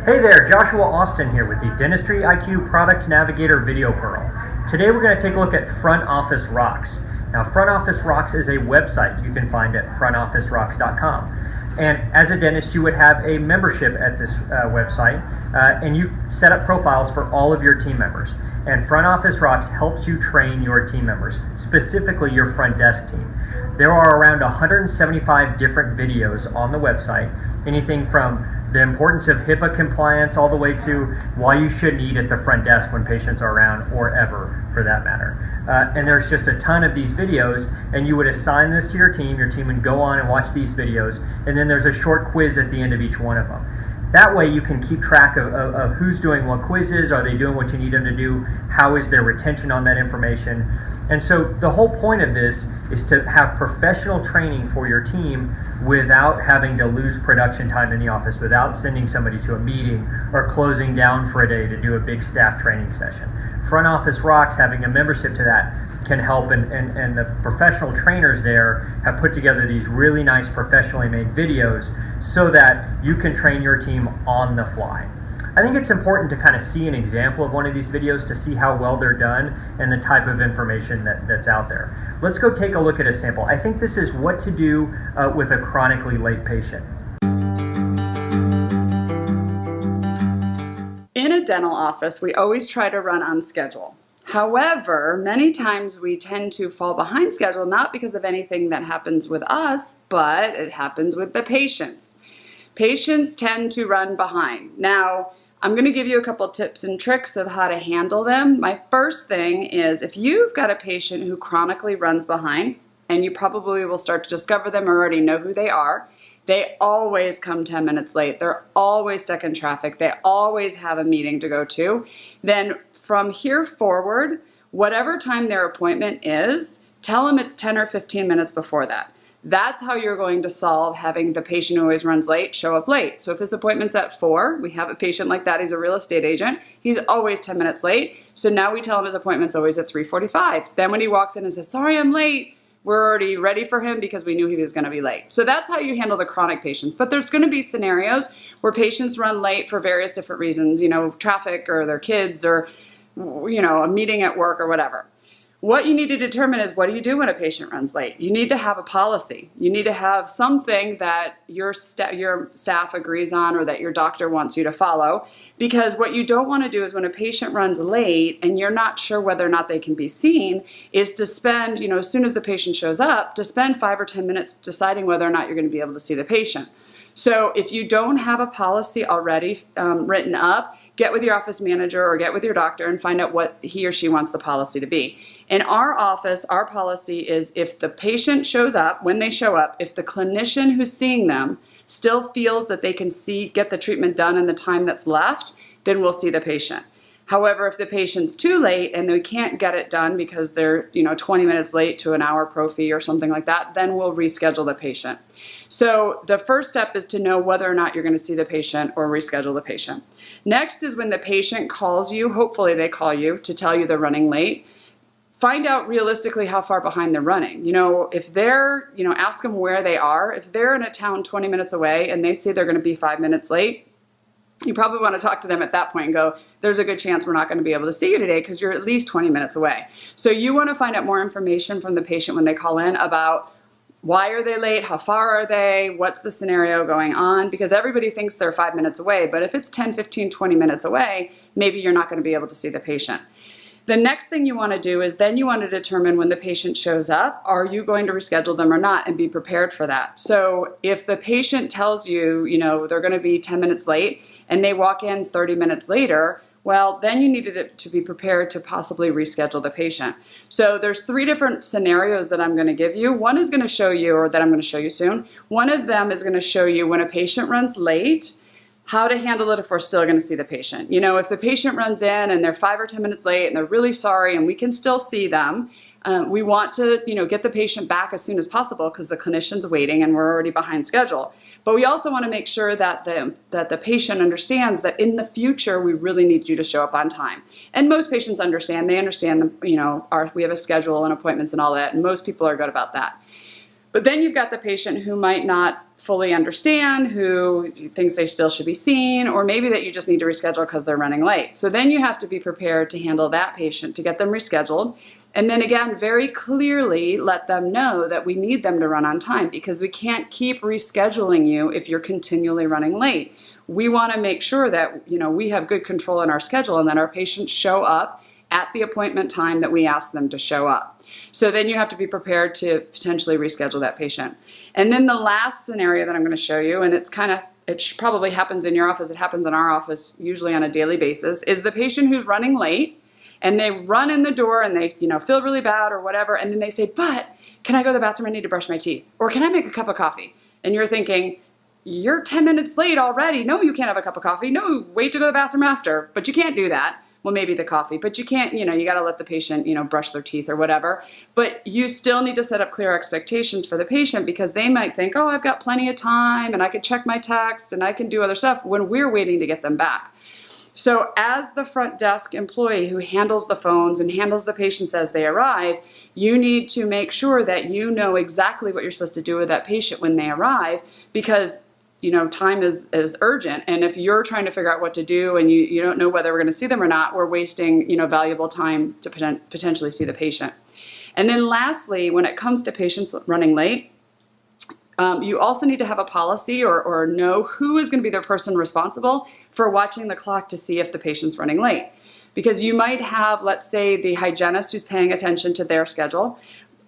Hey there, Joshua Austin here with the DentistryIQ Product Navigator video Pearl. Today we're going to take a look at Front Office Rocks. Now, Front Office Rocks is a website you can find at frontofficerocks.com. And as a dentist, you would have a membership at this website, and you set up profiles for all of your team members. And Front Office Rocks helps you train your team members, specifically your front desk team. There are around 175 different videos on the website, anything from the importance of HIPAA compliance all the way to why you shouldn't eat at the front desk when patients are around, or ever for that matter. And there's just a ton of these videos, and you would assign this to your team would go on and watch these videos, and then there's a short quiz at the end of each one of them. That way you can keep track of who's doing what quizzes, are they doing what you need them to do, how is their retention on that information. And so the whole point of this is to have professional training for your team without having to lose production time in the office, without sending somebody to a meeting or closing down for a day to do a big staff training session. Front Office Rocks, having a membership to that, can help, and the professional trainers there have put together these really nice professionally made videos so that you can train your team on the fly. I think it's important to kind of see an example of one of these videos to see how well they're done and the type of information that's out there. Let's go take a look at a sample. I think this is what to do with a chronically late patient. In a dental office, we always try to run on schedule. However, many times we tend to fall behind schedule, not because of anything that happens with us, but it happens with the patients. Patients tend to run behind. Now, I'm going to give you a couple tips and tricks of how to handle them. My first thing is, if you've got a patient who chronically runs behind, and you probably will start to discover them or already know who they are, they always come 10 minutes late, they're always stuck in traffic, they always have a meeting to go to, then from here forward, whatever time their appointment is, tell them it's 10 or 15 minutes before that. That's how you're going to solve having the patient who always runs late show up late. So if his appointment's at 4, we have a patient like that, he's a real estate agent, he's always 10 minutes late. So now we tell him his appointment's always at 3:45. Then when he walks in and says, sorry, I'm late, we're already ready for him because we knew he was gonna be late. So that's how you handle the chronic patients. But there's gonna be scenarios where patients run late for various different reasons, traffic or their kids or a meeting at work or whatever. What you need to determine is, what do you do when a patient runs late? You need to have a policy. You need to have something that your staff agrees on or that your doctor wants you to follow, because what you don't want to do is, when a patient runs late and you're not sure whether or not they can be seen, is to spend, as soon as the patient shows up, to spend 5 or 10 minutes deciding whether or not you're going to be able to see the patient. So if you don't have a policy already written up, get with your office manager or get with your doctor and find out what he or she wants the policy to be. In our office, our policy is, if the patient shows up, when they show up, if the clinician who's seeing them still feels that they can get the treatment done in the time that's left, then we'll see the patient. However, if the patient's too late and they can't get it done because they're 20 minutes late to an hour prophy or something like that, then we'll reschedule the patient. So the first step is to know whether or not you're going to see the patient or reschedule the patient. Next is when the patient calls you, hopefully they call you to tell you they're running late. Find out realistically how far behind they're running. If they're, ask them where they are. If they're in a town 20 minutes away and they say they're going to be 5 minutes late, you probably want to talk to them at that point and go, there's a good chance we're not going to be able to see you today because you're at least 20 minutes away. So you want to find out more information from the patient when they call in about why are they late, how far are they, what's the scenario going on, because everybody thinks they're 5 minutes away, but if it's 10, 15, 20 minutes away, maybe you're not going to be able to see the patient. The next thing you want to do is, then you want to determine, when the patient shows up, are you going to reschedule them or not, and be prepared for that. So if the patient tells you, they're going to be 10 minutes late and they walk in 30 minutes later, well, then you needed to be prepared to possibly reschedule the patient. So there's 3 different scenarios that I'm going to give you. One is going to show you, or that I'm going to show you soon. One of them is going to show you when a patient runs late, how to handle it if we're still going to see the patient. If the patient runs in and they're 5 or 10 minutes late and they're really sorry and we can still see them, we want to get the patient back as soon as possible because the clinician's waiting and we're already behind schedule. But we also want to make sure that the patient understands that in the future we really need you to show up on time. And most patients understand. They understand we have a schedule and appointments and all that, and most people are good about that. But then you've got the patient who might not fully understand, who thinks they still should be seen, or maybe that you just need to reschedule because they're running late. So then you have to be prepared to handle that patient, to get them rescheduled. And then again, very clearly let them know that we need them to run on time, because we can't keep rescheduling you if you're continually running late. We want to make sure that, you know, we have good control in our schedule and that our patients show up at the appointment time that we ask them to show up. So then you have to be prepared to potentially reschedule that patient. And then the last scenario that I'm going to show you, and it probably happens in your office, it happens in our office usually on a daily basis, is the patient who's running late and they run in the door and they, you know, feel really bad or whatever, and then they say, but can I go to the bathroom? I need to brush my teeth. Or can I make a cup of coffee? And you're thinking, you're 10 minutes late already. No, you can't have a cup of coffee. No, wait to go to the bathroom after. But you can't do that. Well, maybe the coffee, but you can't, you know, you got to let the patient, you know, brush their teeth or whatever. But you still need to set up clear expectations for the patient, because they might think, oh, I've got plenty of time and I can check my text and I can do other stuff, when we're waiting to get them back. So as the front desk employee who handles the phones and handles the patients as they arrive, you need to make sure that you know exactly what you're supposed to do with that patient when they arrive, because, you know, time is urgent. And if you're trying to figure out what to do and you don't know whether we're going to see them or not, we're wasting, you know, valuable time to potentially see the patient. And then lastly, when it comes to patients running late, you also need to have a policy or know who is going to be the person responsible for watching the clock to see if the patient's running late. Because you might have, let's say, the hygienist who's paying attention to their schedule,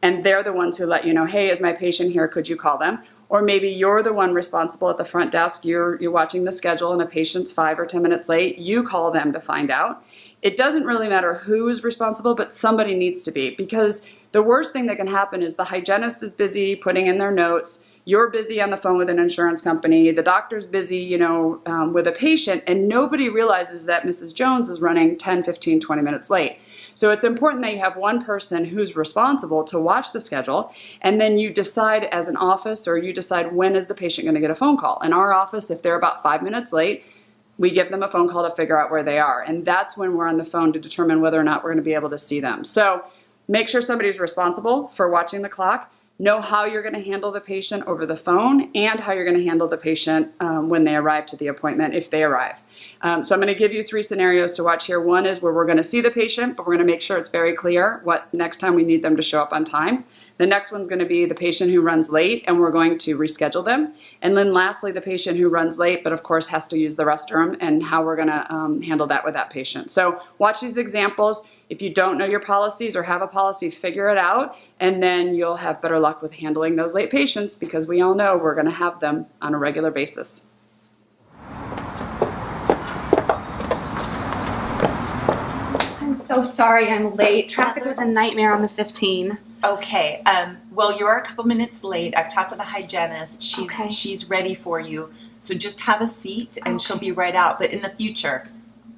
and they're the ones who let you know, hey, is my patient here? Could you call them? Or maybe you're the one responsible at the front desk. You're watching the schedule and a patient's 5 or 10 minutes late. You call them to find out. It doesn't really matter who is responsible, but somebody needs to be, because the worst thing that can happen is the hygienist is busy putting in their notes. You're busy on the phone with an insurance company. The doctor's busy, you know, with a patient, and nobody realizes that Mrs. Jones is running 10, 15, 20 minutes late. So it's important that you have one person who's responsible to watch the schedule, and then you decide as an office, or you decide when is the patient going to get a phone call. In our office, if they're about 5 minutes late, we give them a phone call to figure out where they are. And that's when we're on the phone to determine whether or not we're going to be able to see them. So make sure somebody's responsible for watching the clock. Know how you're going to handle the patient over the phone, and how you're going to handle the patient when they arrive to the appointment, if they arrive. So I'm going to give you 3 scenarios to watch here. One is where we're going to see the patient, but we're going to make sure it's very clear what next time we need them to show up on time. The next one's going to be the patient who runs late, and we're going to reschedule them. And then lastly, the patient who runs late, but of course has to use the restroom, and how we're going to handle that with that patient. So watch these examples. If you don't know your policies or have a policy, figure it out, and then you'll have better luck with handling those late patients, because we all know we're going to have them on a regular basis. I'm so sorry I'm late. Traffic was a nightmare on the 15. Okay, well, you're a couple minutes late. I've talked to the hygienist. She's ready for you. So just have a seat and she'll be right out. But in the future,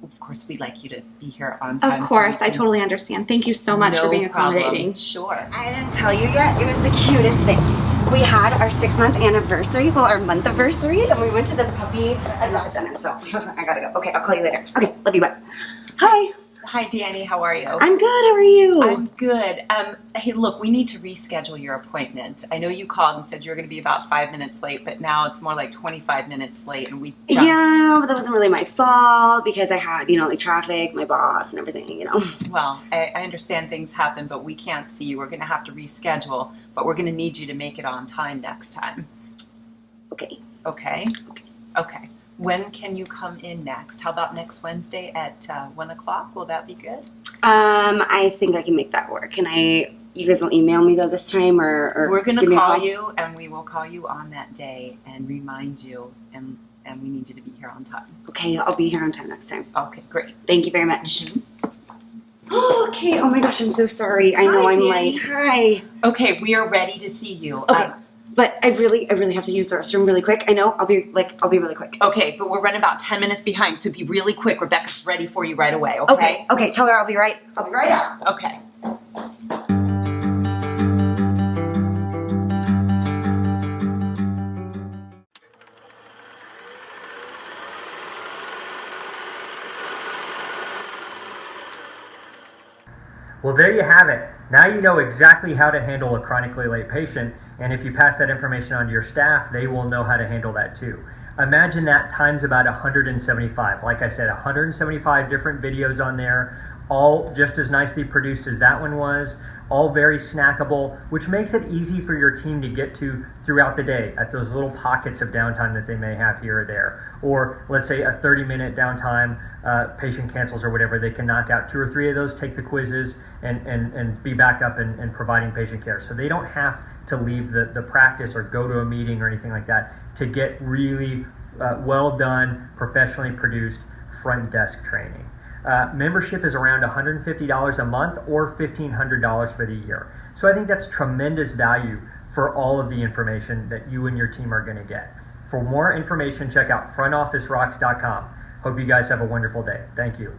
of course, we'd like you to be here on time. Of course, I totally understand. Thank you so much for being accommodating. Sure. I didn't tell you yet. It was the cutest thing. We had our 6-month anniversary, well, our month anniversary, and we went to the puppy dentist. So I gotta go. Okay, I'll call you later. Okay, love you. Bye. Hi. Hi, Danny. How are you? I'm good. How are you? I'm good. Hey, look, we need to reschedule your appointment. I know you called and said you were going to be about 5 minutes late, but now it's more like 25 minutes late, and we just... Yeah, but that wasn't really my fault, because I had, you know, like traffic, my boss, and everything, you know. Well, I understand things happen, but we can't see you. We're going to have to reschedule, but we're going to need you to make it on time next time. Okay. Okay? Okay. When can you come in next? How about next Wednesday at 1 o'clock? Will that be good? I think I can make that work. You guys will email me though this time, or we're going to call you, and we will call you on that day and remind you, and we need you to be here on time. Okay, I'll be here on time next time. Okay, great. Thank you very much. Okay, oh my gosh, I'm so sorry. I know I'm late. Hi. Okay, we are ready to see you. Okay. But I really have to use the restroom really quick. I know, I'll be really quick. Okay, but we're running about 10 minutes behind, so be really quick. Rebecca's ready for you right away, okay? Okay, tell her I'll be right out. Okay. Well, there you have it. Now you know exactly how to handle a chronically late patient, And if you pass that information on to your staff, they will know how to handle that too. Imagine that times about 175. Like I said, 175 different videos on there, all just as nicely produced as that one was, all very snackable, which makes it easy for your team to get to throughout the day at those little pockets of downtime that they may have here or there. Or let's say a 30-minute downtime, patient cancels or whatever, they can knock out 2 or 3 of those, take the quizzes, and be back up and providing patient care. So they don't have to leave the practice or go to a meeting or anything like that to get really well done, professionally produced front desk training. Membership is around $150 a month or $1,500 for the year. So I think that's tremendous value for all of the information that you and your team are going to get. For more information, check out frontofficerocks.com. Hope you guys have a wonderful day. Thank you.